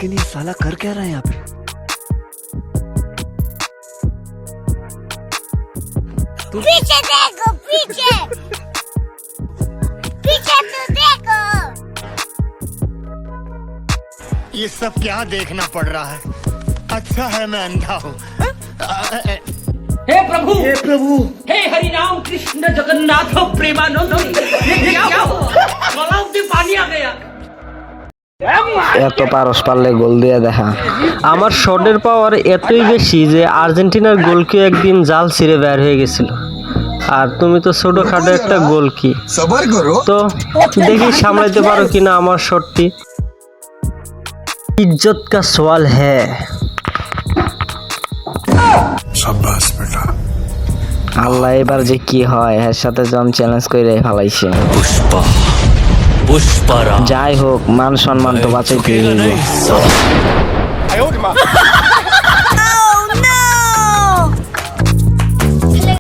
लेकिन ये साला कर क्या रहा है यहाँ पे? पीछे देखो, पीछे पीछे तो देखो। ये सब क्या देखना पड़ रहा है? अच्छा है मैं अंधा हूँ। हे प्रभु, हे प्रभु, हे हरि राम कृष्ण जगन्नाथ प्रेमानंद, ये क्या हुआ? गलाव में पानी आ गया। এত পারস পারলে গোল দিয়ে দেখা। আমার শটের পাওয়ার এতই বেশি যে আর্জেন্টিনার গোলকি একদিন জাল ছিঁড়ে বের হয়ে গেছিল, আর তুমি তো ছোটখাটো একটা গোল কি তো দেখি সামলাইতে পারো কিনা আমার শটটি। ইজ্জত কা সওয়াল হ্যায়। शाबाश बेटा। আল্লাহ এবার যে কি হয়, এর সাথে জম চ্যালেঞ্জ করে ফেলাইছে। पुष्पा যাই হোক, মান সম্মান তো বাঁচাইতে হইবে।